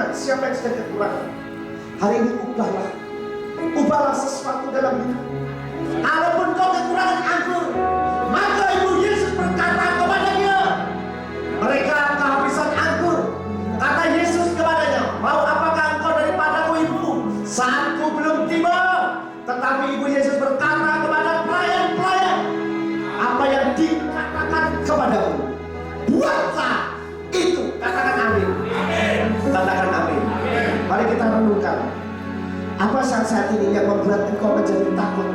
kekurangan, siapa yang sedang kekurangan? Hari ini ubahlah sesuatu dalam hidup. Adapun kau kekurangan anggur, maka Ibu Yesus berkata kepadanya, mereka kehabisan anggur. Kata Yesus kepadanya, mau apakah engkau daripadaku ibu? Saatku belum tiba. Tetapi Ibu Yesus berkata kepada pelayan-pelayan, apa yang dikatakan kepadamu, buatlah itu. Katakan amin. Katakan amin. Mari kita renungkan, apa saat ini yang membuat engkau menjadi takut?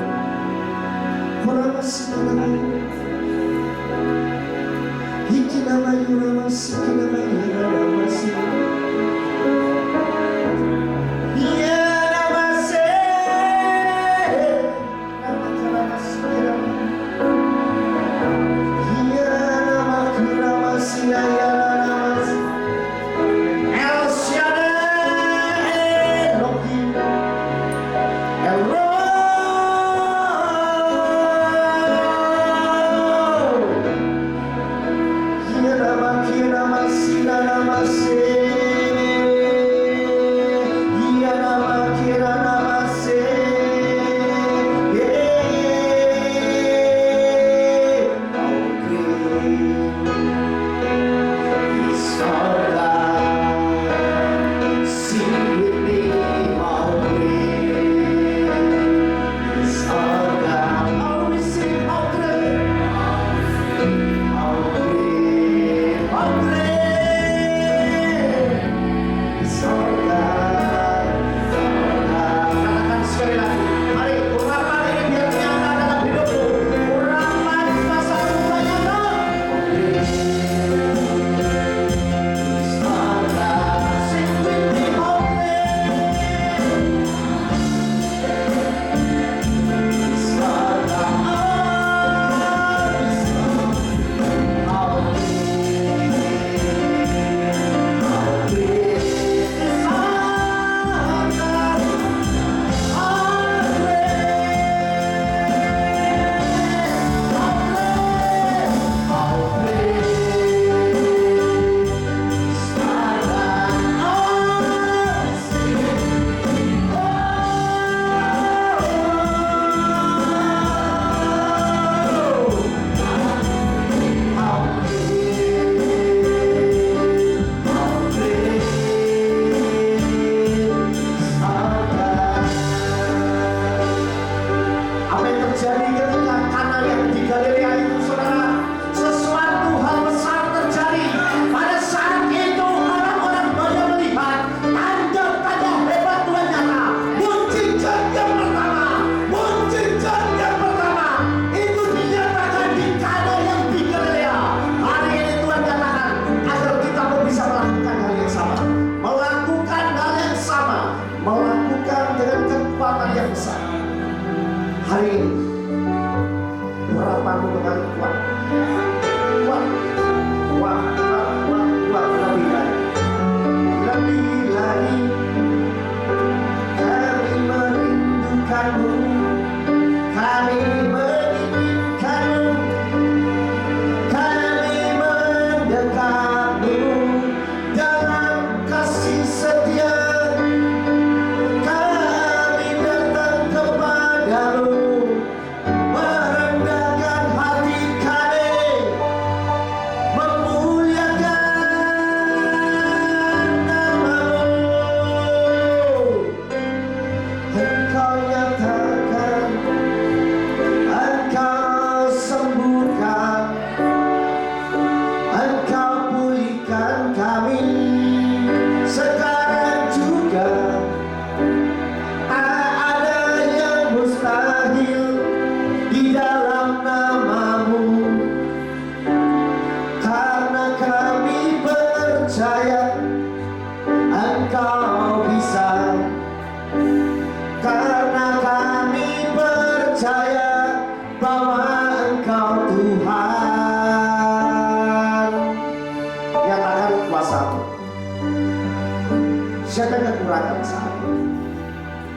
Siapa yang kekurangan saat ini?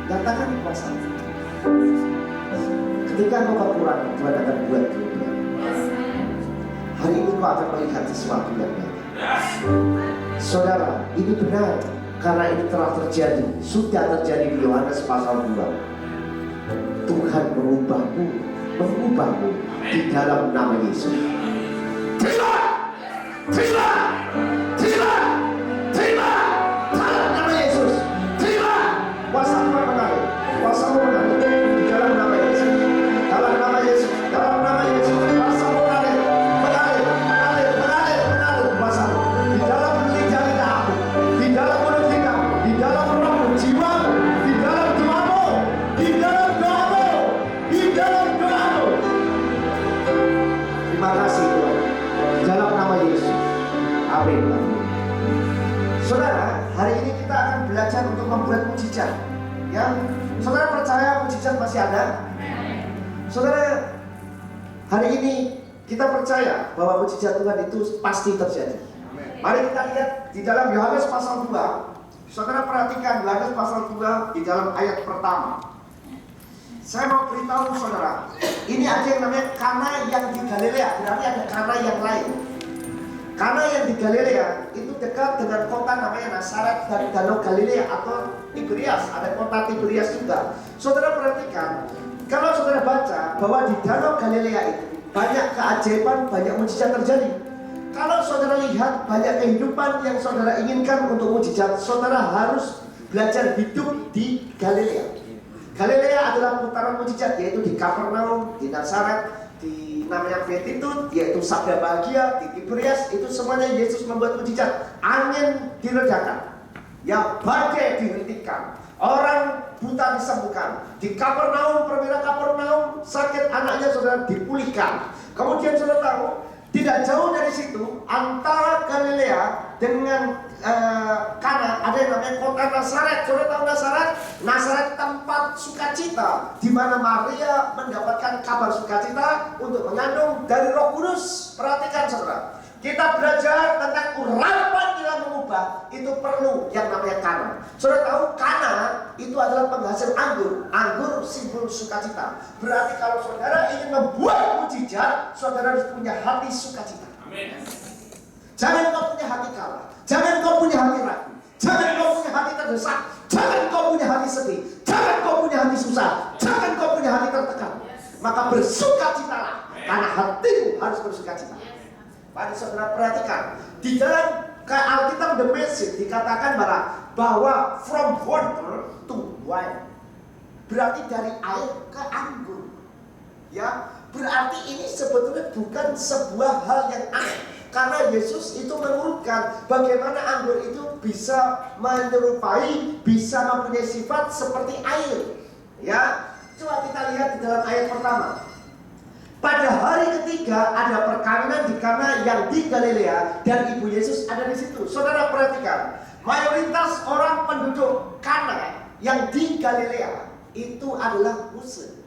Datangkan kuasa. Ketika kau kekurangan, Tuhan akan buat kelebihan. Hari ini kau akan melihat sesuatu yang nyata. Saudara, ini benar. Karena ini telah terjadi, sudah terjadi di Yohanes pasal 2. Tuhan mengubahmu di dalam nama Yesus. Terima dalam nama Yesus. Terima kuasa Tuhan mengalir, kuasamu mengalir di dalam nama Yesus. Dalam nama Yesus, dalam nama Yesus, kuasamu mengalir kuasamu di dalam lidah-lidahmu, di dalam mulut lidahmu, di dalam rohmu, jiwamu, di dalam doamu, di dalam doamu, di dalam doamu. Terima kasih Tuhan. Di dalam nama Yesus. Amin. Saudara, hari ini kita akan belajar untuk membuat mujizat. Ya, saudara percaya mujizat masih ada? Saudara, hari ini kita percaya bahwa mujizat Tuhan itu pasti terjadi. Mari kita lihat di dalam Yohanes pasal 2. Saudara perhatikan Yohanes pasal 2 di dalam ayat pertama. Saya mau beritahu saudara, ini ada yang namanya Kana yang di Galilea. Berarti ada Kana yang lain. Kana yang di Galilea itu dekat dengan kota namanya Nazaret dari Danau Galilea atau Tiberias. Ada kota Tiberias juga. Saudara perhatikan, kalau saudara baca bahwa di Danau Galilea itu banyak keajaiban, banyak mujizat terjadi. Kalau saudara lihat banyak kehidupan yang saudara inginkan untuk mujizat, saudara harus belajar hidup di Galilea. Galilea adalah putaran mujizat, yaitu di Kapernaum, di Nazaret, di namanya Beatitude, yaitu sabda bahagia, di Tiberias, itu semuanya Yesus membuat mujizat. Angin diredakan, ya badai dihentikan, orang buta disembuhkan. Di Kapernaum, perwira Kapernaum, sakit anaknya saudara dipulihkan. Kemudian saudara tahu, tidak jauh dari situ antara Galilea dengan Kana ada yang namanya kota Nazaret. Saudara tahu Nazaret? Nazaret tempat sukacita, di mana Maria mendapatkan kabar sukacita untuk mengandung dari Roh Kudus. Perhatikan saudara, kita belajar tentang urapan yang mengubah, itu perlu yang namanya Kana. Saudara tahu Kana itu adalah penghasil anggur. Anggur simbol sukacita. Berarti kalau saudara ingin membuat mujizat, saudara harus punya hati sukacita. Amin. Jangan kau punya hati kalah, jangan kau punya hati ragu, jangan kau punya hati terdesak, jangan kau punya hati sedih, jangan kau punya hati susah, jangan kau punya hati tertekan. Maka bersukacitalah, karena hatimu harus bersukacita. Mari saudara perhatikan, di dalam Alkitab The Message dikatakan bahwa from water to wine, berarti dari air ke anggur. Ya, berarti ini sebetulnya bukan sebuah hal yang aneh. Karena Yesus itu mengurutkan bagaimana anggur itu bisa menyerupai, bisa mempunyai sifat seperti air. Ya, coba kita lihat di dalam ayat pertama. Pada hari ketiga ada perkawinan di Kana yang di Galilea dan ibu Yesus ada di situ. Saudara perhatikan, mayoritas orang penduduk Kana yang di Galilea itu adalah Muslim.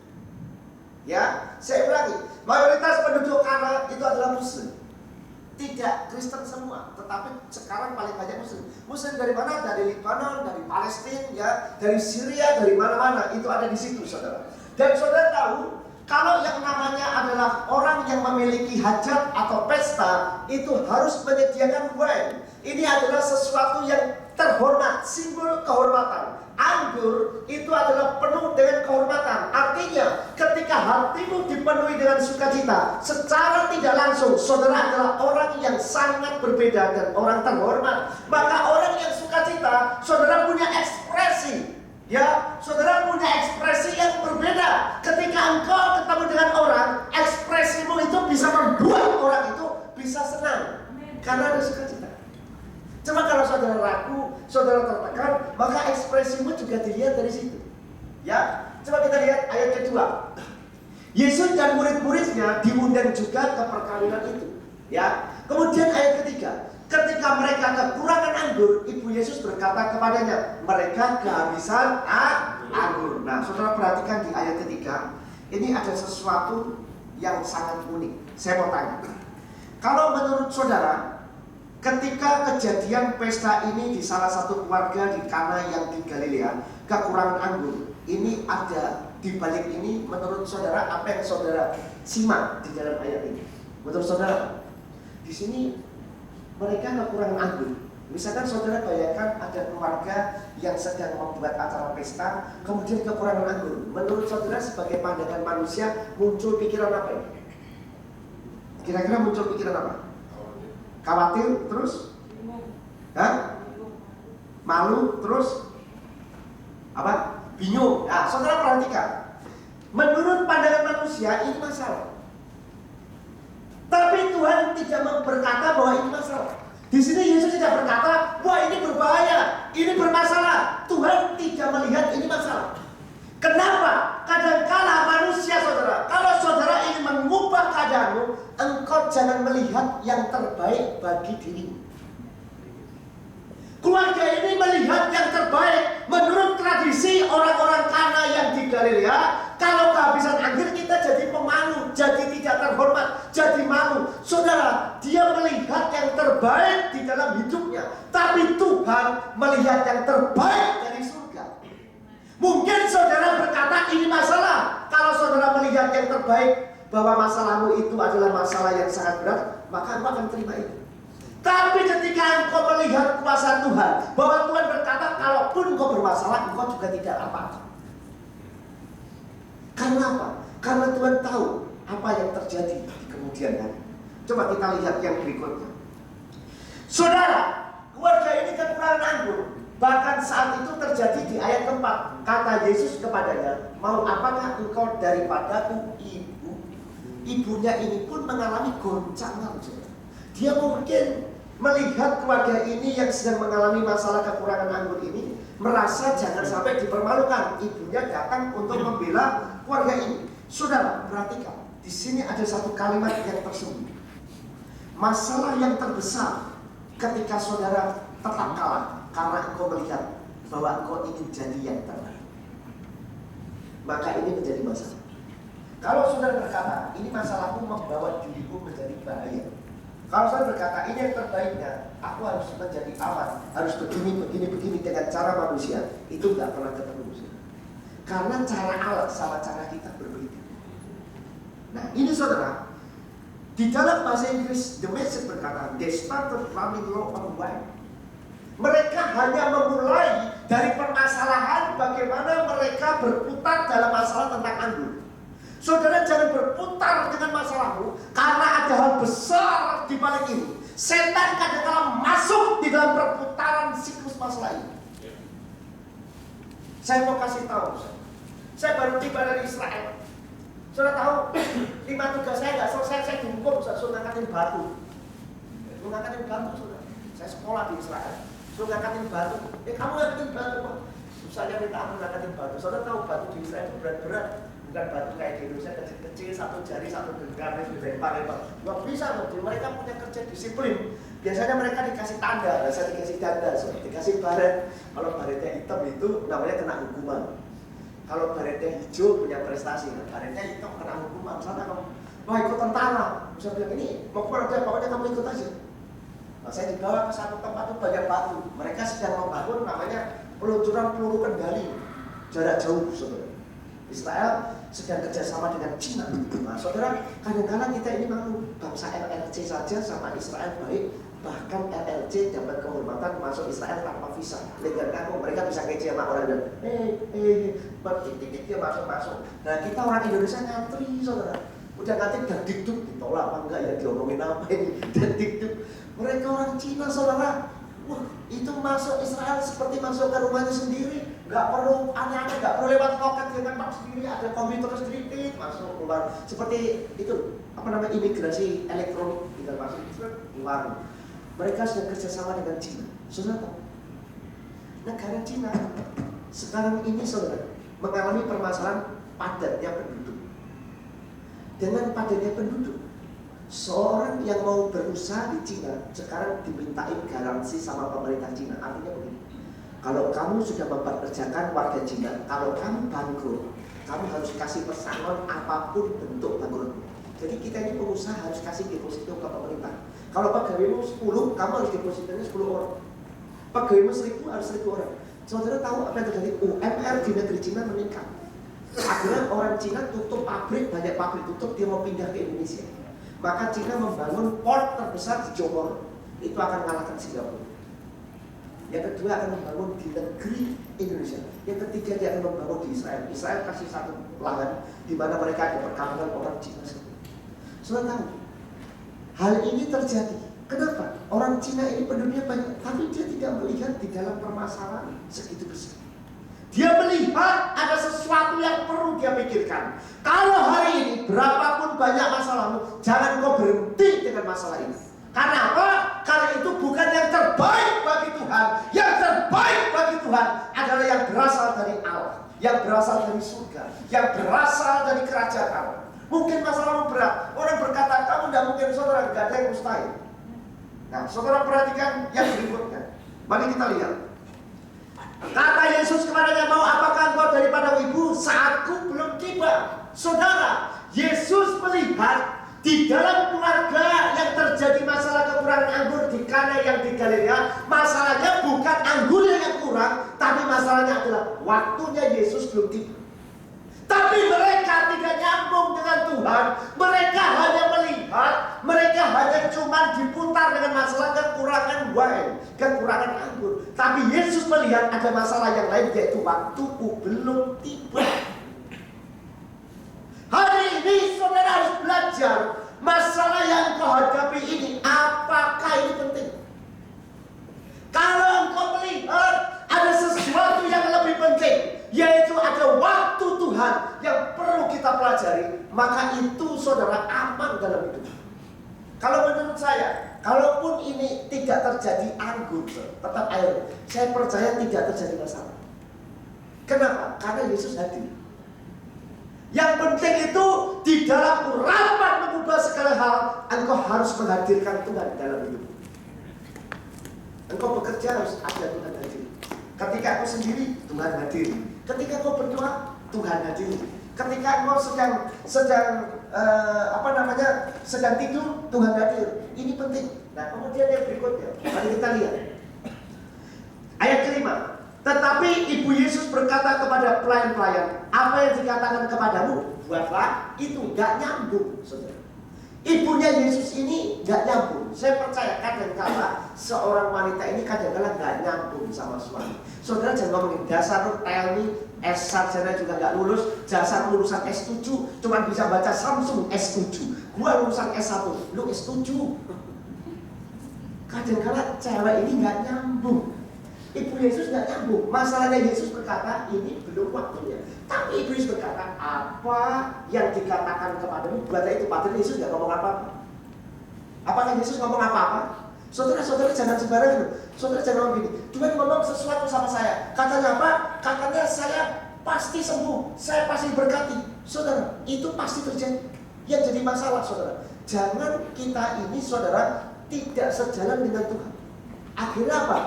Ya, saya ulangi, mayoritas penduduk Kana itu adalah Muslim. Tidak Kristen semua, tetapi sekarang paling banyak Muslim. Muslim dari mana? Dari Lebanon, dari Palestina, ya, dari Syria, dari mana-mana itu ada di situ, saudara. Dan saudara tahu, kalau yang namanya adalah orang yang memiliki hajat atau pesta, itu harus menyediakan wine. Ini adalah sesuatu yang terhormat, simbol kehormatan. Anggur itu adalah penuh dengan kehormatan. Artinya, ketika hatimu dipenuhi dengan sukacita, secara tidak langsung, saudara adalah orang yang sangat berbeda dan orang terhormat. Maka orang yang sukacita, saudara punya ekspresi. Ya, saudara punya ekspresi yang berbeda. Ketika engkau ketemu dengan orang, ekspresimu itu bisa membuat orang itu bisa senang. Karena ada sukacita. Cuma kalau saudara ragu, saudara tertekan, maka ekspresimu juga dilihat dari situ. Ya, coba kita lihat ayat kedua. Yesus dan murid-muridnya diundang juga ke perkawinan itu. Ya, kemudian ayat ketiga. Ketika mereka kekurangan anggur, ibu Yesus berkata kepadanya, mereka kehabisan anggur. Nah, saudara perhatikan di ayat ketiga. Ini ada sesuatu yang sangat unik. Saya mau tanya, kalau menurut saudara, ketika kejadian pesta ini di salah satu keluarga di Kana yang di Galilea, kekurangan anggur, ini ada di balik ini, menurut saudara apa yang saudara simak di dalam ayat ini? Menurut saudara, di sini mereka kekurangan anggur. Misalkan saudara bayangkan ada keluarga yang sedang membuat acara pesta, kemudian kekurangan anggur. Menurut saudara sebagai pandangan manusia muncul pikiran apa ini? Kira-kira muncul pikiran apa? Khawatir, terus? Hah? Malu, terus? Apa? Bingung. Nah, saudara perhatikan. Menurut pandangan manusia ini masalah. Tapi Tuhan tidak berkata bahwa ini masalah. Di sini Yesus tidak berkata, wah ini berbahaya, ini bermasalah. Tuhan tidak melihat ini masalah. Kenapa? Kadangkala manusia saudara, kalau saudara ingin mengubah keadaanmu, engkau jangan melihat yang terbaik bagi dirimu. Keluarga ini melihat yang terbaik menurut tradisi orang-orang Kana yang di Galilea. Kalau kehabisan anggur kita jadi pemalu, jadi tidak terhormat, jadi malu. Saudara, dia melihat yang terbaik di dalam hidupnya. Tapi Tuhan melihat yang terbaik dari surga. Mungkin saudara berkata ini masalah. Kalau saudara melihat yang terbaik, bahwa masalahmu itu adalah masalah yang sangat berat, maka engkau akan terima itu. Tapi ketika engkau melihat kuasa Tuhan, bahwa Tuhan berkata, kalaupun engkau bermasalah, engkau juga tidak apa-apa. Karena apa? Karena Tuhan tahu apa yang terjadi di kemudian hari. Coba kita lihat yang berikutnya. Saudara, keluarga ini kekurangan anggur. Bahkan saat itu terjadi di ayat keempat. Kata Yesus kepadanya, mau apakah engkau daripadaku, ibu? Ibunya ini pun mengalami goncangan. Dia mungkin melihat keluarga ini yang sedang mengalami masalah kekurangan anggur ini, merasa jangan sampai dipermalukan. Ibunya datang untuk membela keluarga ini. Saudara, perhatikan. Di sini ada satu kalimat yang tersembunyi. Masalah yang terbesar ketika saudara tetap kalah karena engkau melihat bahwa engkau ingin jadi yang terbaik, maka ini menjadi masalah. Kalau saudara berkata, ini masalahku membawa diriku menjadi bahaya. Kalau saya berkata, ini yang terbaiknya, aku harus menjadi aman, harus begini dengan cara manusia, itu nggak pernah ketemu. Karena cara Allah sama cara kita berbeda. Nah, ini saudara, di dalam bahasa Inggris, The Message berkata, they started running low on wine. Mereka hanya memulai dari permasalahan bagaimana mereka berputar dalam masalah tentang anggur. Saudara jangan berputar dengan masalahmu, karena ada hal besar di balik ini. Setan kadang-kadang masuk di dalam perputaran siklus masalah ini. Saya mau kasih tahu, saya baru tiba dari Israel. Saudara tahu, 5 tugas saya nggak selesai, saya dihukum, saya suruh ngangkatin batu. Ngangkatin batu, saudara. Saya sekolah di Israel, suruh ngangkatin batu. Kamu ngangkatin batu, Pak. Susahnya minta aku ngangkatin batu. Saudara tahu batu di Israel itu berat-berat. Bukan batu kayak di Indonesia kecil-kecil, satu jari, satu genggam, itu dilempar-lempar. Nggak bisa loh, mereka punya kerja disiplin. Biasanya mereka dikasih tanda, saya dikasih tanda, dikasih baret. Kalau baretnya hitam itu namanya kena hukuman. Kalau baretnya hijau punya prestasi, baretnya hitam kena hukuman. Misalnya kamu, wah ikut tentara, bisa bilang ini, mau kemana aja, pokoknya kamu ikut aja. Nah, saya dibawa ke satu tempat itu banyak batu. Mereka sedang membangun namanya peluncuran peluru kendali jarak jauh, saudara. Israel sedang kerjasama dengan Cina. Nah, saudara, kadang-kadang kita ini malu, bangsa LLC saja sama Israel baik, bahkan LLC dapat kehormatan masuk Israel tanpa visa. Legal kamu, mereka bisa ngece sama orang dan bertitik-titik dia masuk. Nah, kita orang Indonesia ngantri, saudara. Udah ngantri dan dikduk, ditolak apa enggak ya, diomongin apa ini, dan dikduk. Mereka orang Cina, saudara. Wah, itu masuk Israel seperti masuk ke rumahnya sendiri. Nggak perlu aneh-aneh, nggak perlu lewat loket dengan pak sendiri, ada komputer sendiri, masuk keluar. Seperti itu, apa namanya, imigrasi elektronik, tinggal masuk, keluar. Mereka sudah kerjasama dengan Cina. Saudara tahu, negara Cina sekarang ini saudara mengalami permasalahan padatnya penduduk. Dengan padatnya penduduk, seorang yang mau berusaha di Cina sekarang dimintain garansi sama pemerintah Cina. Artinya begini, kalau kamu sudah mempekerjakan warga Cina, kalau kamu bangkrut, kamu harus kasih pesangon apapun bentuk bangkrutmu. Jadi kita ini pengusaha harus kasih deposito ke pemerintah. Kalau pegawaimu 10, kamu harus depositonya 10 orang. Pegawaimu 1000 harus 1000 orang. Saudara tahu apa yang terjadi? UMR di negeri Cina meningkat. Akhirnya orang Cina tutup pabrik, banyak pabrik tutup, dia mau pindah ke Indonesia. Maka Cina membangun port terbesar di Johor. Itu akan mengalahkan Singapura. Yang kedua akan membangun di negeri Indonesia. Yang ketiga dia akan membangun di Israel. Israel kasih satu lahan di mana mereka ada perkampungan orang Cina. Saudara tahu, hal ini terjadi. Kenapa? Orang Cina ini penduduknya banyak, tapi dia tidak melihat di dalam permasalahan segitu besar. Dia melihat ada sesuatu yang perlu dia pikirkan. Kalau hari ini berapapun banyak masalahmu, jangan kau berhenti dengan masalah ini. Karena apa? Karena itu bukan yang terbaik bagi Tuhan. Yang terbaik bagi Tuhan adalah yang berasal dari Allah, yang berasal dari surga, yang berasal dari kerajaan Allah. Mungkin masalahmu berat. Orang berkata, kamu tidak mungkin, saudara, tidak ada yang mustahil. Nah, saudara perhatikan yang berikutnya. Mari kita lihat. Kata Yesus kepadanya, mau apakah engkau daripada ibu? Saatku belum tiba. Saudara, Yesus melihat di dalam keluarga yang terjadi masalah kekurangan anggur di Kana yang di Galilea. Masalahnya bukan anggurnya yang kurang, tapi masalahnya adalah waktunya Yesus belum tiba. Tapi mereka tidak nyambung dengan Tuhan. Mereka hanya melihat, mereka hanya cuma diputar dengan masalah kekurangan wine, kekurangan anggur. Tapi Yesus melihat ada masalah yang lain, yaitu waktuku belum tiba. Hari ini saudara harus belajar masalah yang kau hadapi ini, apakah ini penting? Kalau engkau melihat ada sesuatu yang lebih penting, yaitu ada waktu Tuhan yang perlu kita pelajari, maka itu saudara aman dalam hidup. Kalau menurut saya, kalaupun ini tidak terjadi anggur, tetap air, saya percaya tidak terjadi masalah. Kenapa? Karena Yesus hadir. Yang penting itu di dalam rapat mengubah segala hal, engkau harus menghadirkan Tuhan dalam hidup. Engkau bekerja harus ada Tuhan hadir. Ketika engkau sendiri, Tuhan hadir. Ketika engkau berdoa, Tuhan hadir. Ketika engkau sedang tidur, Tuhan hadir. Ini penting. Nah, kemudian yang berikutnya, mari kita lihat. Ayat kelima. Tetapi Ibu Yesus berkata kepada pelayan-pelayan, apa yang dikatakan kepadamu, buatlah itu. Gak nyambung, saudara. Ibunya Yesus ini gak nyambung. Saya percaya kadang-kala seorang wanita ini kadang-kala gak nyambung sama suami. Saudara jangan ngomongin dasar lu Telmi S sarjana juga gak lulus, dasar lulusan S7 cuma bisa baca Samsung S7. Gua lulusan S1, lu S7. Kadang-kala cewek ini gak nyambung. Ibu Yesus gak nyambung. Masalahnya Yesus berkata ini belum waktunya. Tapi Ibu Yesus berkata, apa yang dikatakan kepadamu, buatlah itu. Padahal Yesus gak ngomong apa-apa. Apakah Yesus ngomong apa-apa? Saudara-saudara jangan sembarangan. Saudara jangan ngomong gini, Tuhan ngomong sesuatu sama saya. Katanya apa? Katanya saya pasti sembuh, saya pasti berkati. Saudara, itu pasti terjadi. Yang jadi masalah saudara, jangan kita ini saudara tidak sejalan dengan Tuhan. Akhirnya apa?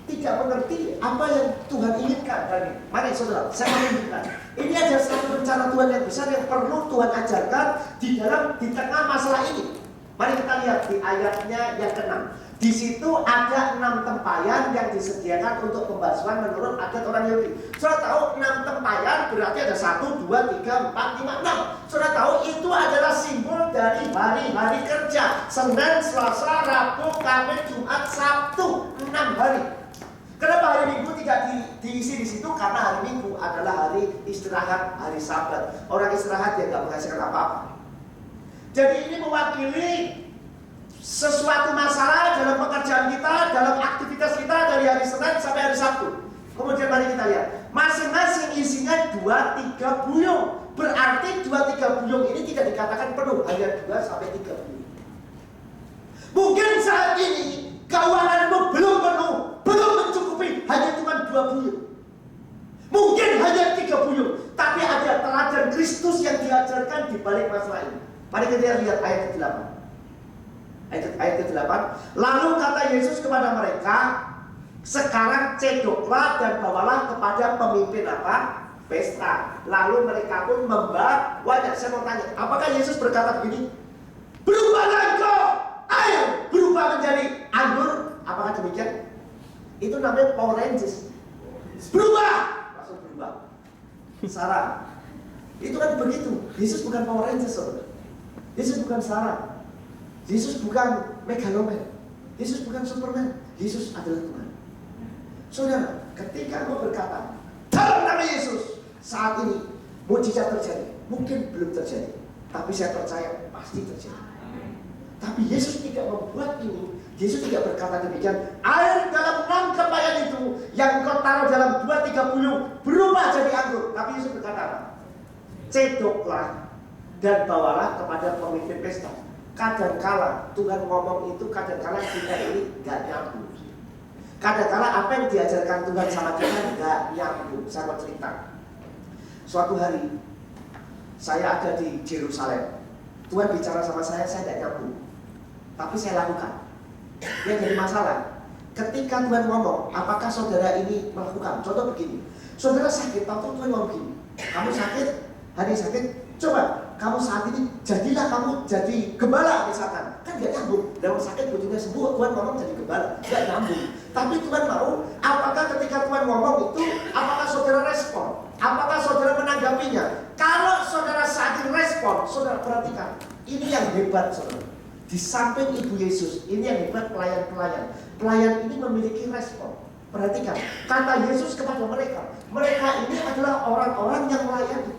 Tidak mengerti apa yang Tuhan inginkan. Mari saudara, saya menunjukkan. Ini ada satu rencana Tuhan yang besar yang perlu Tuhan ajarkan di tengah masalah ini. Mari kita lihat di ayatnya yang ke-6. Di situ ada 6 tempayan yang disediakan untuk pembasuhan menurut adat orang Yahudi. Saudara tahu 6 tempayan berarti ada 1, 2, 3, 4, 5, 6. Saudara tahu itu adalah simbol dari hari-hari kerja. Senin, Selasa, Rabu, Kamis, Jumat, Sabtu. 6 hari. Kenapa hari Minggu tidak diisi di situ? Karena hari Minggu adalah hari istirahat, hari Sabat. Orang istirahat dia nggak menghasilkan apa-apa. Jadi ini mewakili sesuatu masalah dalam pekerjaan kita, dalam aktivitas kita dari hari Senin sampai hari Sabtu. Kemudian mari kita lihat, masing-masing isinya 2-3 buyung. Berarti 2-3 buyung ini tidak dikatakan penuh, hanya 2-3 buyung. Mungkin saat ini keuanganmu belum penuh, belum mencukupi, hanya cuma 2 buyung. Mungkin hanya 3 buyung, tapi ada teladan Kristus yang diajarkan di balik masalah ini. Mari kita lihat ayat ke-8. Ayat ke-8. Lalu kata Yesus kepada mereka, sekarang cedoklah dan bawalah kepada pemimpin apa? Pesta. Lalu mereka pun membawanya. Saya mau tanya, apakah Yesus berkata begini? Berubahlah engkau, ayo berubah menjadi anggur. Apakah demikian? Itu namanya Power Rangers. Berubah, langsung berubah. Sarah. Itu kan begitu. Yesus bukan Power Rangers, saudara. Yesus bukan Sarah. Yesus bukan Megaloman. Yesus bukan Superman. Yesus adalah Tuhan. Saudara, ketika engkau berkata dalam nama Yesus, saat ini mukjizat terjadi. Mungkin belum terjadi, tapi saya percaya pasti terjadi. Tapi Yesus tidak membuat ini. Yesus tidak berkata demikian. Air dalam 6 tempayan itu yang kau taruh dalam 2-3 puyung berubah jadi anggur. Tapi Yesus berkata apa? Cedoklah dan bawalah kepada pemimpin pesta. Kadangkala Tuhan ngomong itu, kadangkala kita ini gak nyambung. Kadangkala apa yang diajarkan Tuhan sama kita gak nyambung. Saya mau cerita. Suatu hari saya ada di Yerusalem. Tuhan bicara sama saya gak nyambung. Tapi saya lakukan. Yang jadi masalah, ketika Tuhan ngomong, apakah saudara ini melakukan? Contoh begini, saudara sakit, tahu Tuhan ngomong begini, kamu sakit, hari sakit, coba kamu saat ini jadilah kamu jadi gembala misalkan, kan gak nyambung. Dalam sakit bujunya sembuh, Tuhan ngomong jadi gembala, gak nyambung. Tapi Tuhan mau, apakah ketika Tuhan ngomong itu, apakah saudara respon? Apakah saudara menanggapinya? Kalau saudara saat ini respon, saudara perhatikan, ini yang hebat saudara. Di samping Ibu Yesus, ini yang hebat pelayan-pelayan. Pelayan ini memiliki respon. Perhatikan, kata Yesus kepada mereka, mereka ini adalah orang-orang yang melayani.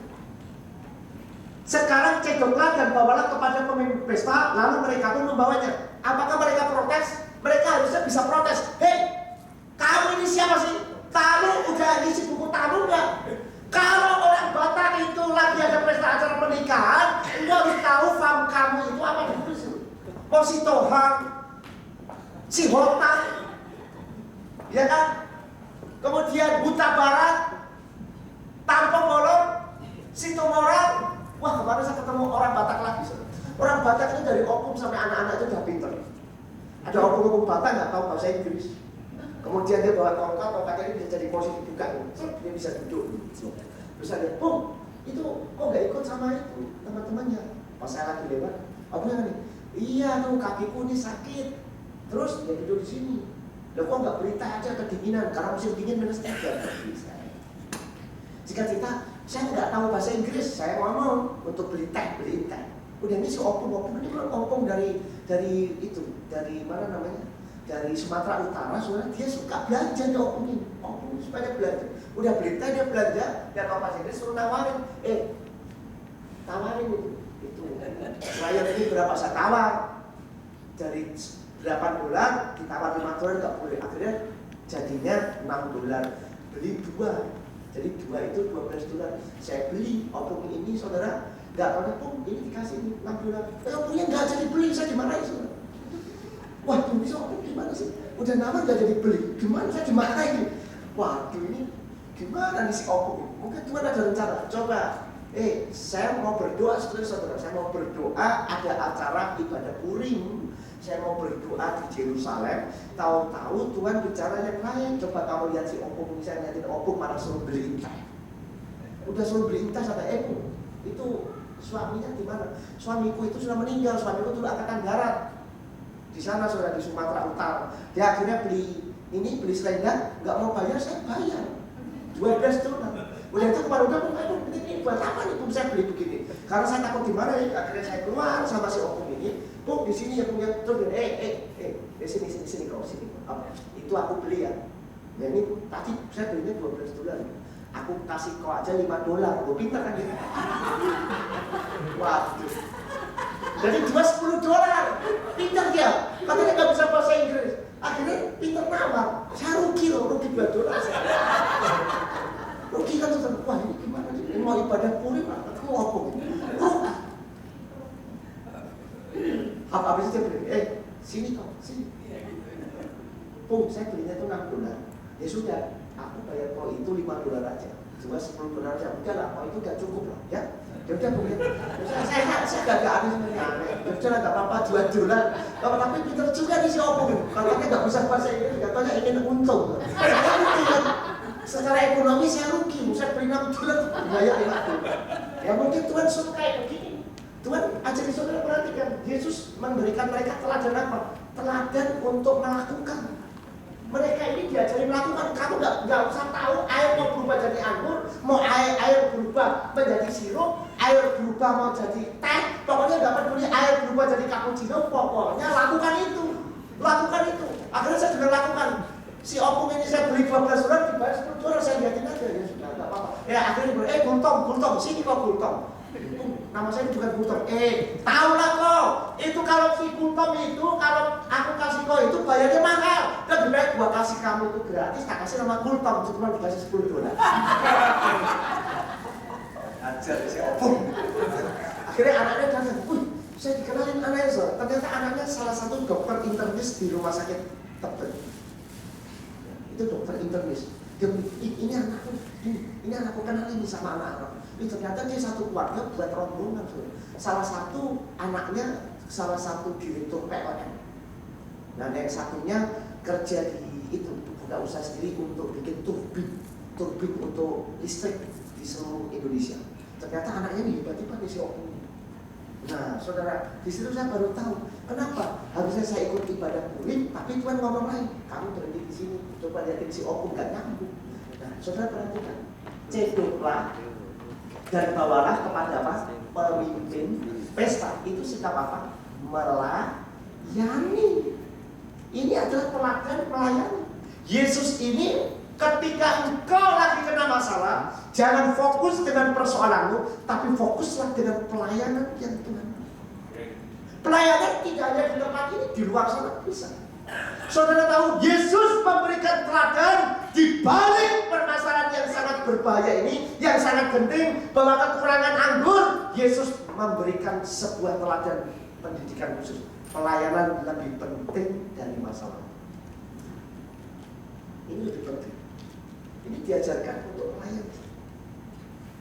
Sekarang cedoklah dan bawalah kepada pemimpin pesta, lalu mereka pun membawanya. Apakah mereka protes? Mereka harusnya bisa protes. Hei, kamu ini siapa sih? Kamu udah ngisi buku tamu nggak? Kalau orang Batak itu lagi ada pesta acara pernikahan, kamu harus tahu fam kamu itu apa dulu. Mau si Tohang, si Hotang, ya kan? Kemudian Buta Barat, Tampung Molor, si Tumorang. Wah, kemarin saya ketemu orang Batak lagi. Orang Batak itu dari opung sampai anak-anak itu udah pinter. Ada opung-opung Batak nggak tahu bahasa Inggris. Kemudian dia bawa tongkatnya ini bisa jadi posisi buka, dia bisa duduk. Terus ada, Pung, itu kok nggak ikut sama itu teman-temannya? Pas saya lagi lewat, opungnya nih. Iya tuh kakiku ini sakit. Terus dia duduk di sini. Loh kok nggak beli teh aja kedinginan? Karena musim dingin -3. Jika kita, saya nggak tahu bahasa Inggris, saya ngomong untuk beli teh. Udah ini si opung ini kan opung dari itu, dari mana namanya? Dari Sumatera Utara. Soalnya dia suka belanja nih opung ini. Opung supaya belanja. Udah beli teh dia belanja, dia tahu bahasa Inggris suruh nawarin. Tawarin itu. Layar ini berapa saya tawar, dari $8 ditawar $5 nggak boleh, akhirnya jadinya $6, beli 2, jadi 2 itu $12. Saya beli opung ini saudara, nggak tahu pun ini dikasih $6. Opungnya nggak jadi beli, saya dimarahin saudara. Waduh, bisa opung gimana sih? Udah nama nggak jadi beli, gimana saya dimarahin? Waduh ini gimana nih si opung? Mungkin Tuhan ada rencana, coba. Saya mau berdoa saudara, saya mau berdoa ada acara ibadah Purim. Saya mau berdoa di Yerusalem. Tahu-tahu Tuhan bicara yang lain. Coba kamu lihat si opung, misalnya lihatin opung malah suruh beli intah. Udah suruh beli intah sampai itu suaminya di mana? Suamiku itu sudah meninggal, suamiku dulu angkatan darat. Di sana saudara di Sumatera Utara. Dia akhirnya beli selendang, nggak mau bayar, saya bayar $12. Udah itu kemarin ini buat apa nih Bung saya beli begini? Karena saya takut dimarahin, akhirnya saya keluar sama si opung ini. Bung di sini ya punya terus di sini kau sini. Itu aku beli ya. Ya ini tadi saya belinya $12. Aku kasih kau aja $5. Gue pintar kan gitu. Waduh. Jadi jual $10. Pintar dia. Katanya nggak bisa bahasa Inggris. Akhirnya pintar nawar. Saya rugi $2. Rugi kan saudara, wah ini gimana sih? Ini mau ibadah Purim, ketemu opung. Rugi. Habis itu dia bilang, sini kau, sini. Pung, saya belinya itu $6. Ya sudah, aku bayar kau itu $5 aja. Cuma $10 aja. Udah lah, kau itu gak cukup lah, ya. Ya udah Pung, saya gak ada sebenarnya. Ya udah lah, gak apa-apa, $2. Tapi pintar juga nih si opung. Kalau dia gak bisa bahasa Inggris, katanya ingin untung. Secara ekonomi saya rugi, saya beli $6 biaya itu. Ya mungkin Tuhan suruh kayak begini. Tuhan ajari saudara perhatikan, Yesus memberikan mereka teladan apa? Teladan untuk melakukan. Mereka ini diajari melakukan. Kamu nggak usah tahu air mau berubah jadi anggur, mau air berubah menjadi sirup, air berubah mau jadi teh. Pokoknya nggak peduli air berubah jadi cappuccino. Pokoknya lakukan itu. Akhirnya saya juga lakukan. Si opung ini saya beli 12 dolar, dibayar 10 dolar, saya lihatin aja, ya sudah, nggak apa-apa. Ya akhirnya Gultom, sini kok Gultom. Nama saya ini bukan Gultom. Tahulah kok, itu kalau si Gultom itu, kalau aku kasih kau itu bayarnya mahal. Lebih baik gua kasih kamu itu gratis, tak kasih nama Gultom, cuma dikasih 10 dolar. Ajar si opung. Akhirnya anaknya datang, saya dikenalin anaknya, so. Ternyata anaknya salah satu dokter internis di rumah sakit Tebet. Itu dokter internis. Dia bilang, ini anakku kenalin sama anak-anak. Ternyata dia satu keluarga buat rombongan. So. Salah satu anaknya, salah satu direktur PLN. Nah, yang satunya kerja di itu, buka usaha sendiri untuk bikin turbin untuk listrik di seluruh Indonesia. Ternyata anaknya ini hebat-hebat si opung. Nah, saudara, di situ saya baru tahu kenapa harusnya saya ikut ibadah murid, tapi Tuhan ngomong lain. Kamu berhenti di sini, coba lihatin si opung gak nyambung. Nah, saudara perhatikan, cedoklah dan bawalah kepada apa? Pemimpin pesta. Itu sikap apa? Melayani. Ini adalah teladan melayani. Yesus ini ketika engkau lagi kena masalah, jangan fokus dengan persoalanmu, tapi fokuslah dengan pelayanan yang Tuhan. Pelayanan tidak hanya di tempat ini, di luar sana bisa. Saudara tahu, Yesus memberikan teladan di balik permasalahan yang sangat berbahaya ini, yang sangat penting, bahwa kekurangan anggur. Yesus memberikan sebuah teladan pendidikan khusus. Pelayanan lebih penting dari masalah. Ini lebih penting. Ini diajarkan untuk melayani.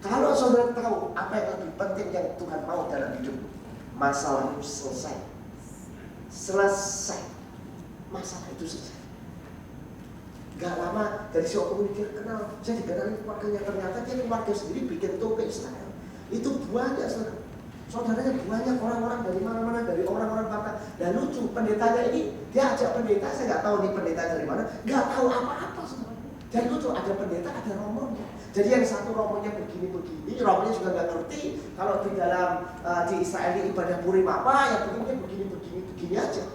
Kalau saudara tahu apa yang lebih penting yang Tuhan mau dalam hidup, masalahmu selesai. Masalah itu selesai. Gak lama dari si opung ini dia kenal. Saya dikenalin keluarganya, ternyata dia keluarga sendiri bikin toko Israel. Itu banyak saudara. Saudaranya banyak orang-orang dari mana-mana, dari orang-orang Batak. Dan lucu, pendetanya ini dia ajak pendeta, saya nggak tahu nih pendeta dari mana, nggak tahu apa-apa saudara. Dan lucu, ada pendeta, ada romonya. Jadi yang satu romonya begini-begini, romonya juga nggak ngerti kalau di dalam di Israel ini ibadah Purim apa, yang begini aja.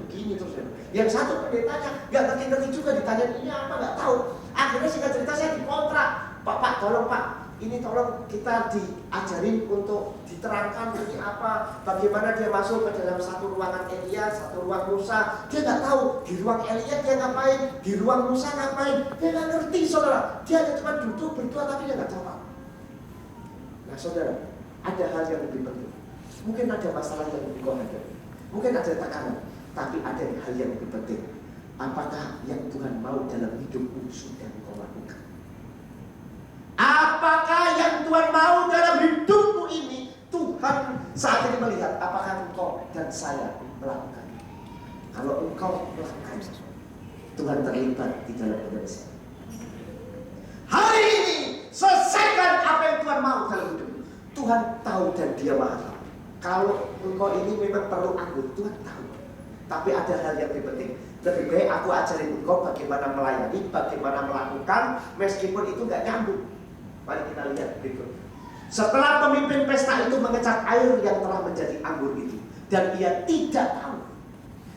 Begini terus. Yang satu pendetanya nggak ngerti juga, ditanya ini apa nggak tahu. Akhirnya singkat cerita saya dikontrak, Pak tolong Pak, ini tolong kita diajarin untuk diterangkan ini apa, bagaimana dia masuk ke dalam satu ruangan Elia, satu ruang Musa. Dia nggak tahu di ruang Elia dia ngapain, di ruang Musa ngapain. Dia nggak ngerti saudara. Dia hanya cuma duduk berdua tapi dia nggak tahu apa. Nah saudara, ada hal yang lebih penting. Mungkin ada masalah yang lebih kau hadapi, mungkin ada tekanan, tapi ada hal yang lebih penting. Apakah yang Tuhan mau dalam hidupmu sudah kau lakukan? Apakah yang Tuhan mau dalam hidupmu ini? Tuhan saat ini melihat apakah engkau dan saya melakukan. Kalau engkau melakukan, Tuhan terlibat di dalam penyelesaian. Hari ini selesaikan apa yang Tuhan mau dalam hidupmu. Tuhan tahu dan Dia Maha tahu. Kalau engkau ini memang perlu anggur, Tuhan tahu. Tapi ada hal yang lebih penting. Lebih baik aku ajarin engkau bagaimana melayani, bagaimana melakukan, meskipun itu nggak nyambung. Mari kita lihat berikut. Setelah pemimpin pesta itu mengecap air yang telah menjadi anggur itu, dan dia tidak tahu.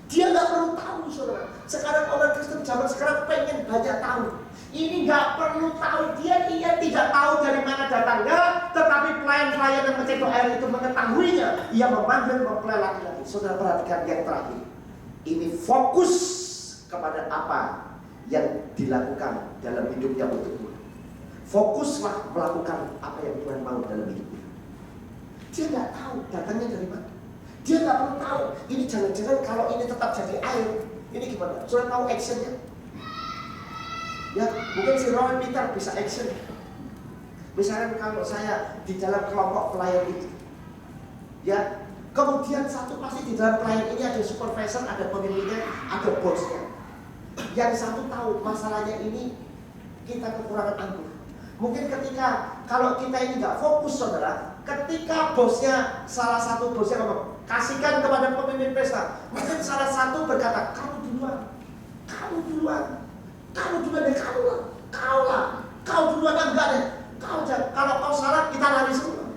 Dia nggak perlu tahu, saudara. Sekarang orang Kristen zaman sekarang pengen banyak tahu. Ini nggak perlu tahu. Dia tidak tahu dari mana datangnya, tetapi pelayan-pelayan yang mencetak air itu mengetahuinya. Ia memanggil mempelai laki-laki. Saudara perhatikan yang terakhir. Ini fokus kepada apa yang dilakukan dalam hidupnya untuk Tuhan. Fokuslah melakukan apa yang Tuhan mau dalam hidupnya. Dia nggak tahu datangnya dari mana. Dia nggak perlu tahu. Ini jangan-jangan kalau ini tetap jadi air, ini gimana? Sudah tahu actionnya? Ya, mungkin si Rowan Peter bisa action. Misalnya kalau saya di dalam kelompok pelayan itu, ya, kemudian satu pasti di dalam pelayan ini ada supervisor, ada pemimpinnya, ada bosnya. Yang satu tahu masalahnya ini kita kekurangan anggur. Mungkin ketika kalau kita ini nggak fokus, saudara, ketika bosnya, salah satu bosnya ngomong, kasihkan kepada pemimpin pesta. Mungkin salah satu berkata, kamu duluan deh, kau duluan enggak deh. Kalau kau salah kita lari semua.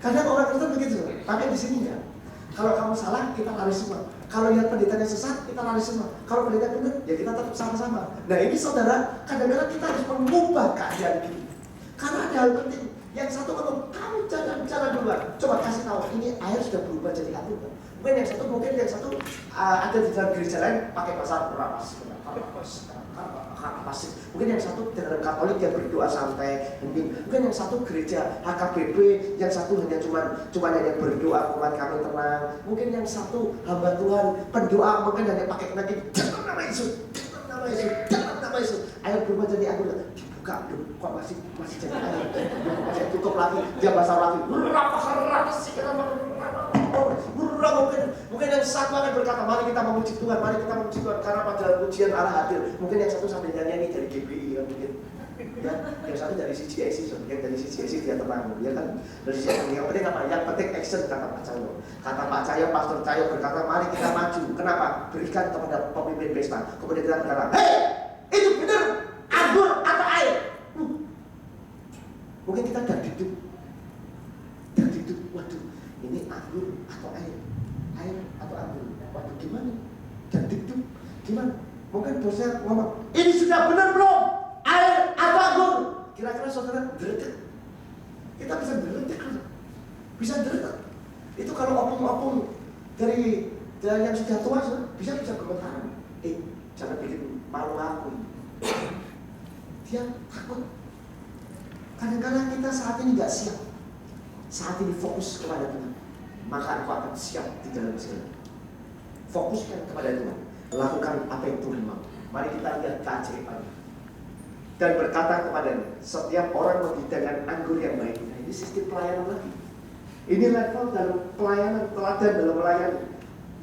Kadang orang Kristen begitu, tapi di sini enggak. Kalau kamu salah kita lari semua. Kalau lihat pendetanya sesat kita patralisme. Kalau pendeta benar, ya kita tetap sama-sama. Nah ini saudara, kadang-kadang kita harus mengubah keadaan ini. Karena ada hal penting. Yang satu ngomong, kamu jangan duluan. Coba kasih tahu, ini air sudah berubah jadi abu. Mungkin yang satu ada di dalam gereja lain pakai bahasa pasif. Mungkin yang satu dalam Katolik yang berdoa santai, hening. Mungkin yang satu gereja HKBP, yang satu hanya cuma hanya berdoa umat kami tenang. Mungkin yang satu hamba Tuhan pendoa mungkin hanya pakai nadi dalam nama Yesus, dalam nama Yesus. Air berubah jadi abu. Dibuka, kok masih jadi air. Masih tutup lagi, dia basah lagi. Mungkin yang satu akan berkata, mari kita memuji Tuhan, karena pada pujian Allah hadir. Mungkin yang satu sambil nyanyi dari GBI kan mungkin. Ya, yang satu dari CGIC, yang dari CGIC dia tenang, ya kan. Dari CGIC yang penting apa? Yang penting action kata Pak Cahyo. Kata Pak Cahyo, Pastor Cahyo berkata, mari kita maju. Kenapa? Berikan kepada pemimpin pesta. Kemudian kita berkata, hei, itu benar, anggur atau air? Mungkin kita dan duduk, waduh, ini anggur atau air? Air atau anggur? Waduh, gimana? Dan duduk, gimana? Mungkin bosnya ngomong, ini sudah benar belum? Air atau anggur? Kira-kira saudara deretek? Kita bisa deretek kan? Bisa deretek. Itu kalau opung-opung dari yang sudah tua, bisa gemetaran. Jangan bikin malu aku. Dia takut. Kadang-kadang kita saat ini nggak siap. Saat ini fokus kepada Tuhan, maka engkau akan siap di dalam segala. Fokuskan kepada Tuhan, lakukan apa yang Tuhan mau. Mari kita lihat keajaiban dan berkata kepadanya, setiap orang menghidangkan anggur yang baik. Nah, ini sistem pelayanan lagi. Ini level dalam pelayanan, teladan dalam melayani.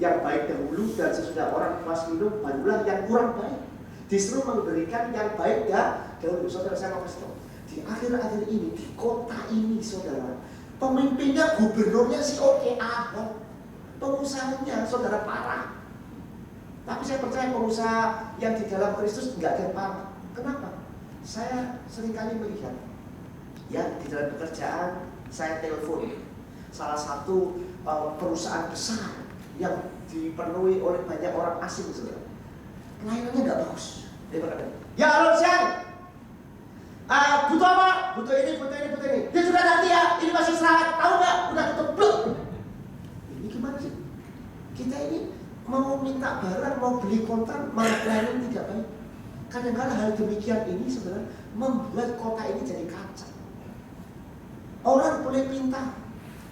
Yang baik dahulu dan sesudah orang puas minum, barulah yang kurang baik. Disuruh memberikan yang baik dahulu. Saudara, saya mau kasih tahu, di akhir-akhir ini, di kota ini saudara, pemimpinnya, gubernurnya si oke Ahok, pengusahanya saudara parah. Tapi saya percaya pengusaha yang di dalam Kristus nggak ada yang parah. Kenapa? Saya seringkali melihat, ya di dalam pekerjaan saya telepon salah satu perusahaan besar yang dipenuhi oleh banyak orang asing saudara. Pelayanannya nggak bagus. Dia berkata, ya halo siang. Butuh apa? Butuh ini. Dia sudah nanti ya, ini masih istirahat. Tahu nggak? Udah tutup blok. Ini gimana sih? Kita ini mau minta barang, mau beli kontan, malah pelayanan tidak baik. Kadang-kadang hal demikian ini sebenarnya membuat kota ini jadi kacau. Orang boleh pintar,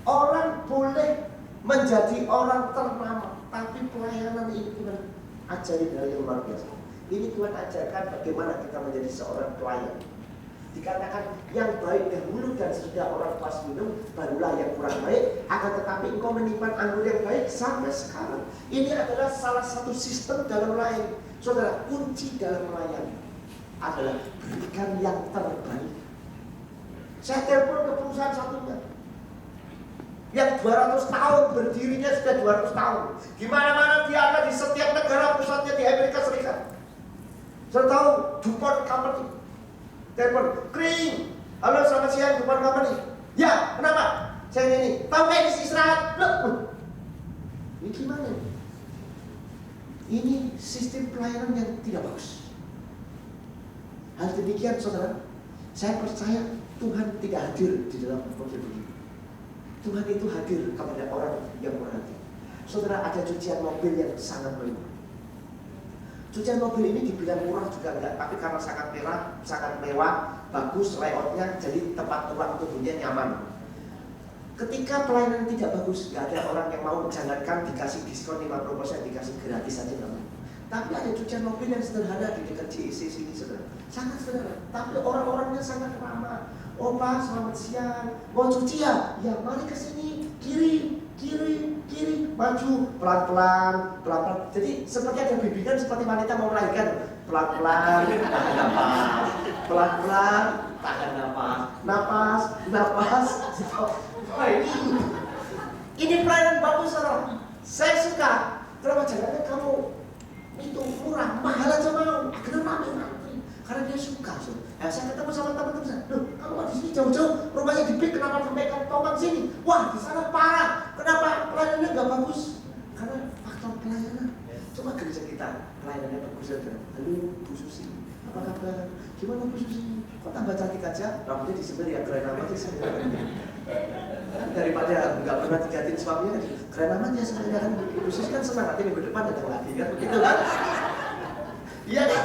orang boleh menjadi orang ternama, tapi pelayanan ini Tuhan ajarin hal yang luar biasa. Ini Tuhan ajarkan bagaimana kita menjadi seorang pelayan. Dikatakan yang baik dahulu dan sesudah orang puas minum, barulah yang kurang baik. Akan tetapi engkau menyimpan anggur yang baik sampai sekarang. Ini adalah salah satu sistem dalam melayani. Saudara, kunci dalam melayani adalah berikan yang terbaik. Saya telepon ke perusahaan satunya yang 200 tahun berdirinya, sudah 200 tahun. Di mana-mana dia ada, di setiap negara, pusatnya di Amerika Serikat. Saya tahu DuPont Company. Telepon, kring. Halo, selamat siang, DuPont Company. Ya, kenapa? Saya ini. Tahu kayak di istirahat? Loh. Ini gimana? Ini sistem pelayanan yang tidak bagus. Hal demikian, saudara, saya percaya Tuhan tidak hadir di dalam mobil begini. Tuhan itu hadir kepada orang yang berhati. Saudara, ada cucian mobil yang sangat mewah. Cucian mobil ini dibilang murah juga enggak, tapi karena sangat mewah, bagus layoutnya, jadi tempat ruang tubuhnya nyaman. Ketika pelayanan tidak bagus, nggak ada orang yang mau, jangankan dikasih diskon 50%, dikasih gratis saja nggak mau. Tapi ada cucian mobil yang sederhana di dekat JEC sini, saudara. Sangat sederhana, tapi orang-orangnya sangat ramah. Oh Pak, selamat siang. Mau cuci ya? Ya, mari ke sini. Kiri, maju, pelan-pelan. Jadi seperti ada bimbingan seperti wanita mau melahirkan. Pelan-pelan, tahan napas. Pelan-pelan, tahan napas. Napas. Wah, ini pelayanan bagus, saudara. Saya suka. Kenapa jangan kamu itu murah, mahal aja mau. Kenapa ramai? Karena dia suka. Nah, saya ketemu sama teman-teman saya. Loh, kamu di sini jauh-jauh, rumahnya di Big, kenapa sampai Tomang sini? Wah, di sana parah. Kenapa pelayanannya nggak bagus? Karena faktor pelayanan. Coba gereja kita pelayanannya bagus aja. Halo Bu Susi, apa kabar? Gimana Bu Susi? Kok tambah cantik aja? Rambutnya disebut ya keren amat sih saya. Daripada nggak pernah digantiin suaminya, keren amat ya saya kan. Bu Susi kan senang nanti minggu depan datang lagi kan begitu kan? Iya kan?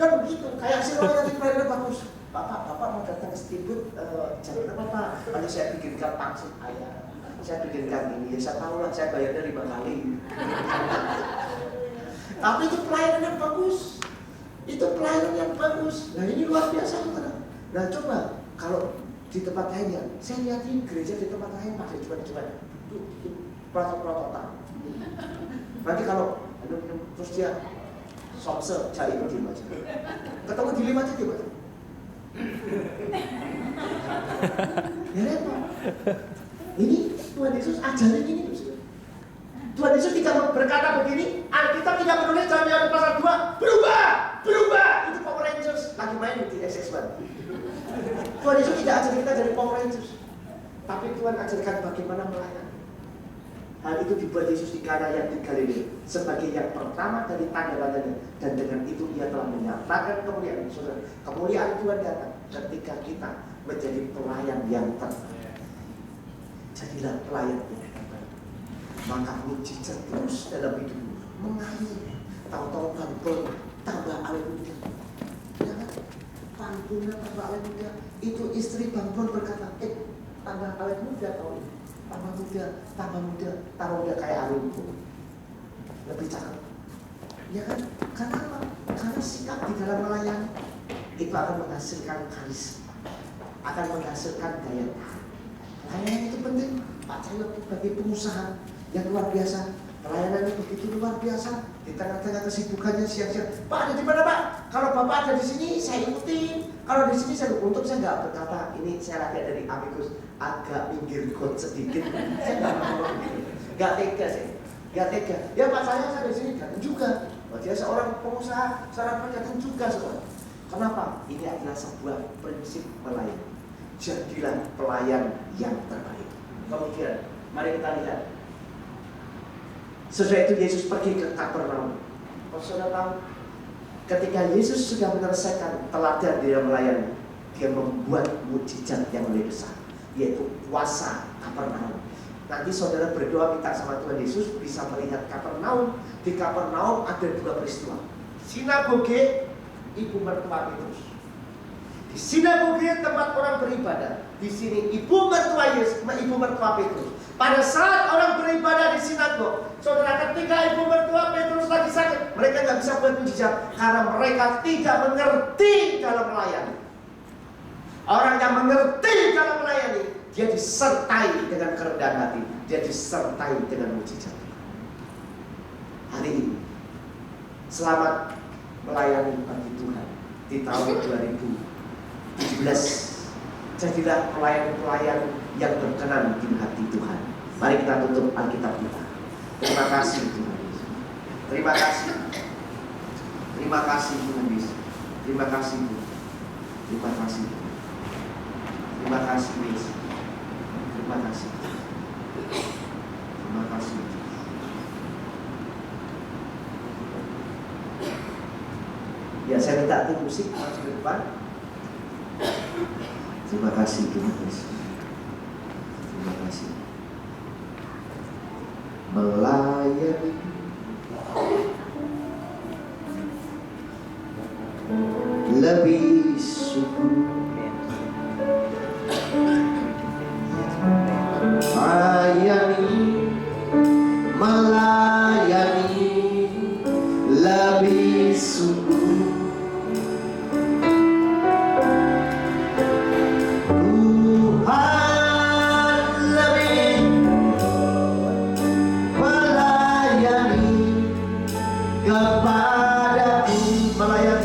Kan begitu. Kayak si Roy nanti pelayanannya bagus. Bapak mau datang ke Steamboat jam berapa Pak? Nanti saya bikinkan pangsit ayam. Saya bikinkan ini, ya saya tahu lah saya bayarnya 5 kali. Tapi itu pelayanan yang bagus. Itu pelayanan yang bagus. Nah ini luar biasa saudara. Nah coba kalau di tempat lainnya, saya lihatin gereja di tempat lain pakai coba protot-prototan. Nanti kalau terus dia somse cari di aja. Ketemu di 5 aja coba. Ya repot. Ini Tuhan Yesus ajarin ini loh. Tuhan Yesus tidak berkata begini, Alkitab tidak menulis dalam Yohanes pasal 2, berubah. Itu Power Rangers lagi main di SS1. Tuhan Yesus tidak ajar kita dari Power Rangers, tapi Tuhan ajarkan bagaimana melayani. Hal itu dibuat Yesus di Kana yang di Galilea sebagai yang pertama dari tanda-tandanya, dan dengan itu ia telah menyatakan kemuliaan. Saudara, kemuliaan Tuhan datang ketika kita menjadi pelayan yang terbaik. Jadilah pelayan yang terbaik. Maka mujizat terus dalam hidupmu mengalir. Tahu-tahu bangkul tambah awet muda. Ya kan? Bangkulnya tambah awet muda. Itu istri bangkul berkata, tambah awet muda kau ini. Tambah muda kayak Arun. Lebih cakep. Ya kan? Karena apa? Karena sikap di dalam melayani itu akan menghasilkan karisma, akan menghasilkan daya tahan. Pelayanan itu penting. Pak Cahyo sebagai pengusaha yang luar biasa, pelayanannya begitu luar biasa. Di tengah-tengah kesibukannya siang-siang, Pak ada di mana Pak? Kalau Bapak ada di sini, saya ikutin. Kalau di sini saya untuk saya nggak berkata ini saya lagi dari Amicus agak minggir got sedikit. Saya nggak mau begitu. Nggak tega sih, nggak tega. Ya Pak saya di sini datang juga. Dia seorang pengusaha, seorang datang juga semua. Kenapa? Ini adalah sebuah prinsip melayani. Jadilah pelayan yang terbaik. Kemudian, mari kita lihat. Sesudah itu Yesus pergi ke Kapernaum. Saudara tahu, ketika Yesus sudah menyelesaikan teladan dia melayani, dia membuat mujizat yang lebih besar, yaitu puasa Kapernaum. Nanti saudara berdoa minta sama Tuhan Yesus bisa melihat Kapernaum. Di Kapernaum ada 2 peristiwa. Sinagoge, ibu mertua Petrus. Di sinagoge tempat orang beribadah. Di sini ibu mertua Petrus. Pada saat orang beribadah di sinagog, saudara, ketika ibu mertua Petrus lagi sakit, mereka nggak bisa buat mujizat karena mereka tidak mengerti dalam melayani. Orang yang mengerti dalam melayani, dia disertai dengan kerendahan hati, dia disertai dengan mujizat. Hari ini, selamat melayani bagi Tuhan di tahun 2017. Jadilah pelayan-pelayan yang berkenan di hati Tuhan. Mari kita tutup Alkitab kita. Terima kasih Tuhan Yesus. Terima kasih. Terima kasih Tuhan Yesus. Terima kasih Tuhan. Terima kasih Tuhan. Terima kasih Yesus. Terima kasih. Terima kasih. Ya, saya minta tim musik masuk ke depan. Terima kasih Tuhan Yesus. Terima kasih. Melayani lebih sungguh, melayani lebih sungguh. Kepadaku melayani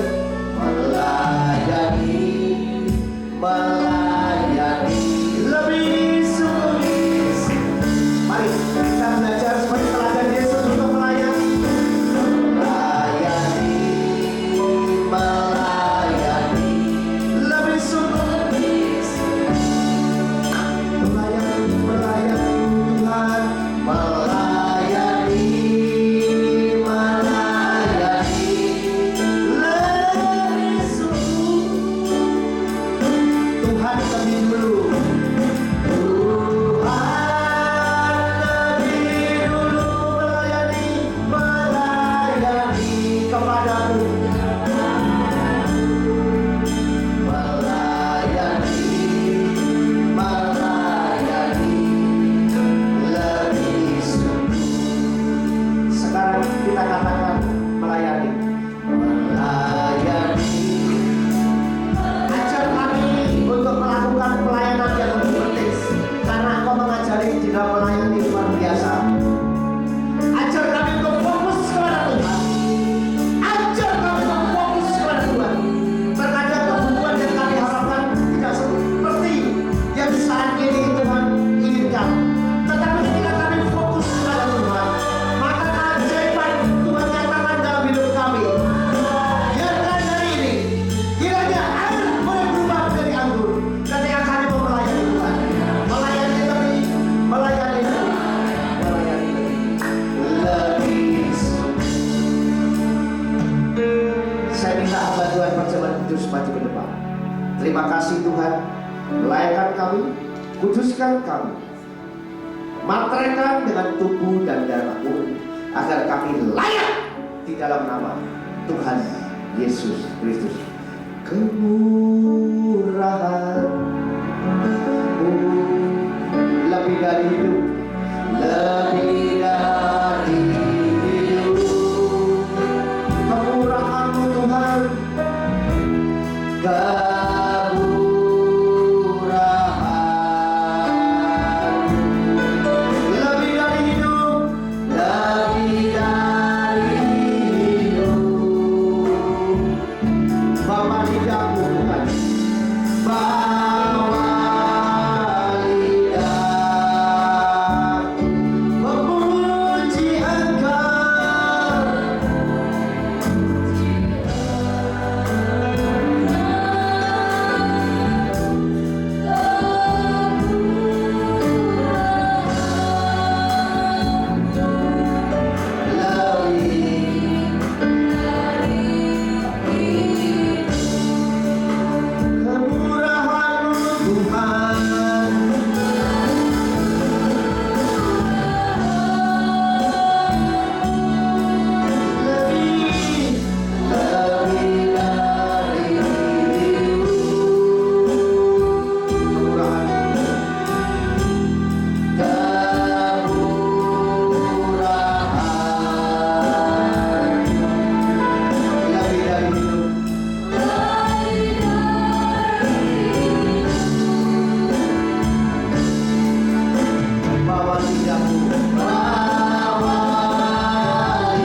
Tuhan lebih dulu. Tuhan lebih dulu melayani kepadamu. Melayani lebih sungguh. Sekarang kita katakan melayani. Ajar kami untuk melakukan pelayanan yang lebih penting, karena Engkau mengajari di dalam melayani luar biasa. Ajar kami untuk fokus kepada Tuhan. Ajar kami untuk fokus kepada Tuhan. Terkadang kebutuhan yang kami harapkan tidak seperti yang saat ini Tuhan inginkan. Tetapi ketika kami fokus kepada Tuhan, maka keajaiban Tuhan nyatakan dalam hidup kami. Biarkan hari ini kiranya air boleh berubah menjadi anggur ketika kami mau melayani Tuhan. Melayani lebih, melayani lebih, melayani lebih sungguh. Saya minta hamba Tuhan perjamuan kudus maju ke depan. Terima kasih Tuhan, layakkan kami, kuduskan kami, materaikan dengan tubuh dan darah-Mu, agar kami layak di dalam nama Tuhan Yesus Kristus. Kemurahan lebih dari hidup, lebih dari hidup. Kemurahan-Mu Tuhan, kemurahan lebih dari hidup, lebih dari hidup. Bawa lidahmu Tuhan, bawa lidahku memuji Engkau. Kemurahan-Mu Tuhan, lebih dari hidup. Kemurahan lebih dari hidup. Bawa lidahmu, bawa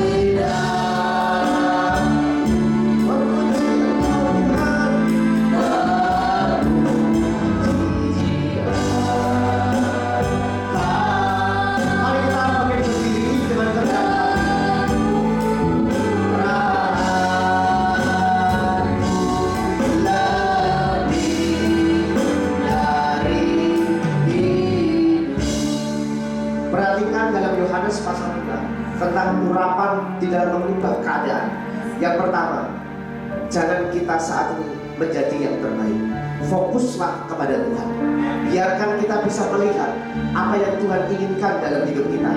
lidah, memuji Engkau Tuhan, memuji Engkau. Mari kita pakai berdiri dengan kehendak hati. Perhatikan dalam Yohanes pasal 3 tentang urapan di dalam mengubah keadaan. Yang pertama, jangan kita saat ini menjadi yang terbaik. Fokuslah kepada Tuhan. Biarkan kita bisa melihat apa yang Tuhan inginkan dalam hidup kita.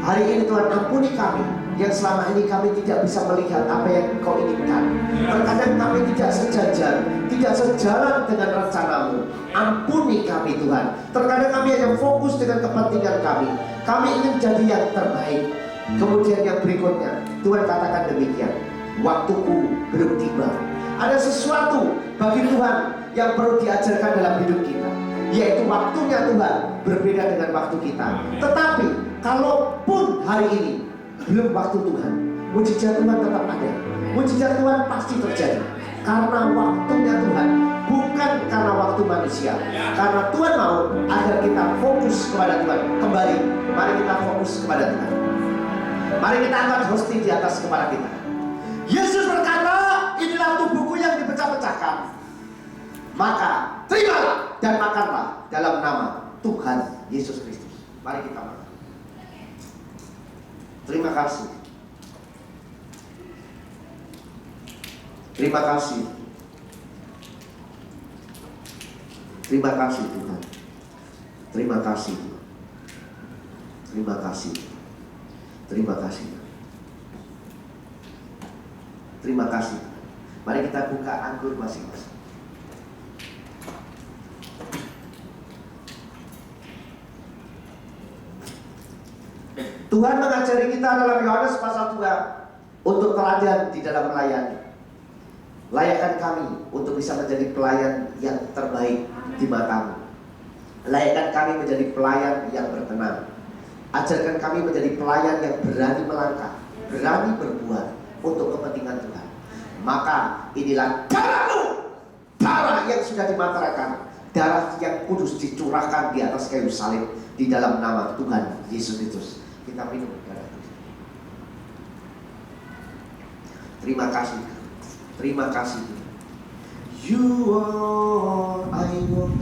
Hari ini Tuhan ampuni kami yang selama ini kami tidak bisa melihat apa yang Engkau inginkan. Terkadang kami tidak sejajar, tidak sejalan dengan rencana-Mu. Ampuni kami Tuhan. Terkadang kami hanya fokus dengan kepentingan kami. Kami ingin jadi yang terbaik. Kemudian yang berikutnya, Tuhan katakan demikian, waktuku belum tiba. Ada sesuatu bagi Tuhan yang perlu diajarkan dalam hidup kita, yaitu waktunya Tuhan berbeda dengan waktu kita. Tetapi kalaupun hari ini belum waktu Tuhan, mujizat Tuhan tetap ada. Mujizat Tuhan pasti terjadi, karena waktunya Tuhan, bukan karena waktu manusia. Karena Tuhan mau agar kita fokus kepada Tuhan. Kembali, mari kita fokus kepada Tuhan. Mari kita angkat hostia di atas kepala kita. Yesus berkata, inilah tubuhku yang dipecah-pecahkan. Maka terimalah dan makanlah dalam nama Tuhan Yesus Kristus. Mari kita makan. Terima kasih. Terima kasih. Terima kasih Tuhan. Terima kasih. Terima kasih. Terima kasih. Terima kasih. Mari kita buka anggur masing-masing. Tuhan mengajari kita dalam Yohanes pasal 2 untuk teladan di dalam melayani. Layakkan kami untuk bisa menjadi pelayan yang terbaik di matamu. Layakkan kami menjadi pelayan yang berkenan. Ajarkan kami menjadi pelayan yang berani melangkah, berani berbuat untuk kepentingan Tuhan. Maka inilah darahmu, darah yang sudah dimateraikan, darah yang kudus dicurahkan di atas kayu salib di dalam nama Tuhan Yesus Kristus. Kita minum darah itu. Terima kasih. Terima kasih. You are I want.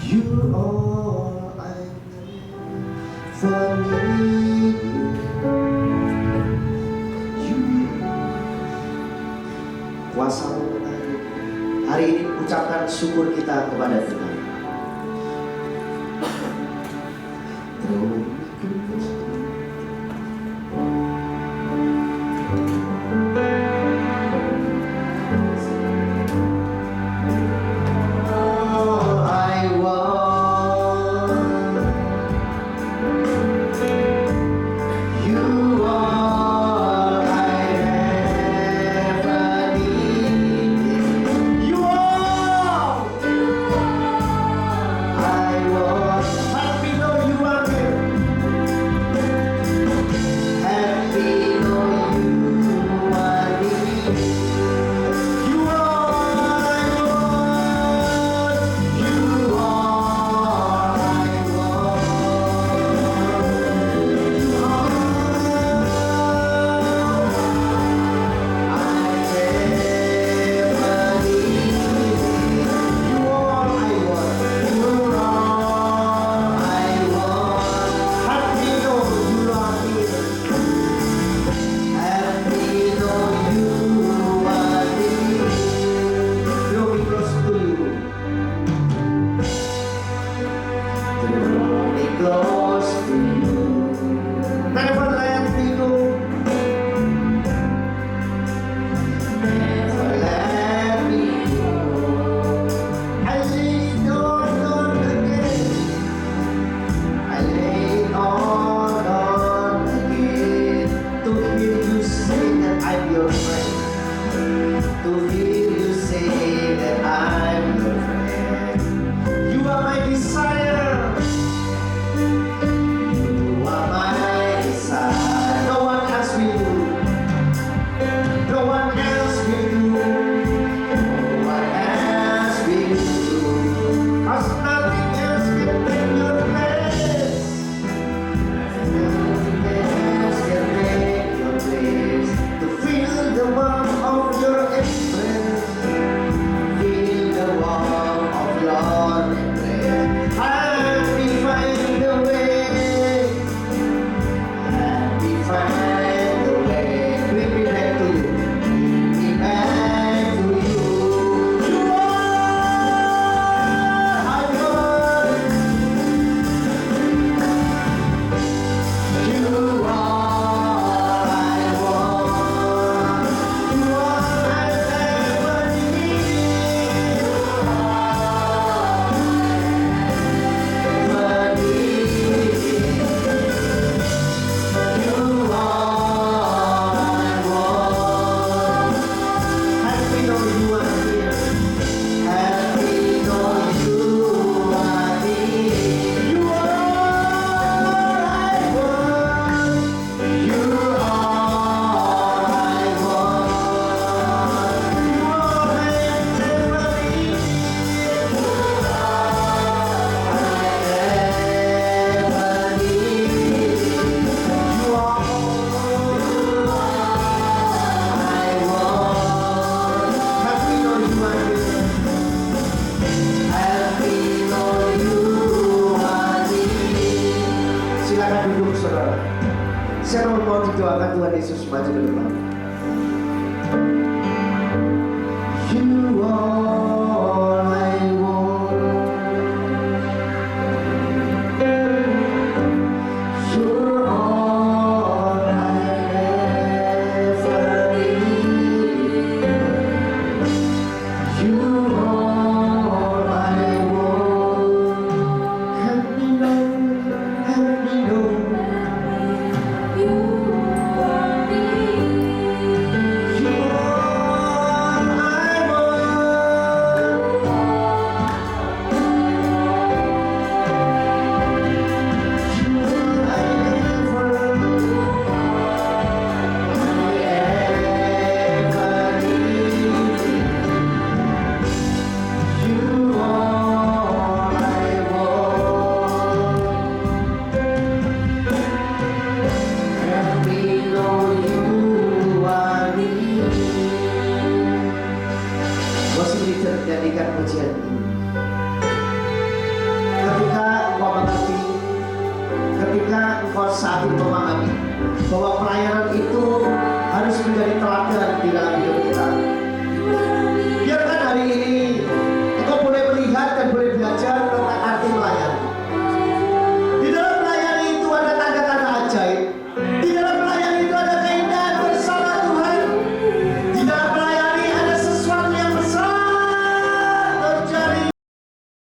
You are I for me. You kuasa mengalir. Hari ini ucapkan syukur kita kepada Tuhan. Siapa mau didoakan Tuhan Yesus maju ke depan? You are dijadikan pujian ini. Ketika engkau mengerti, ketika engkau saat itu memahami bahwa pelayanan itu harus menjadi teladan di dalam hidup kita,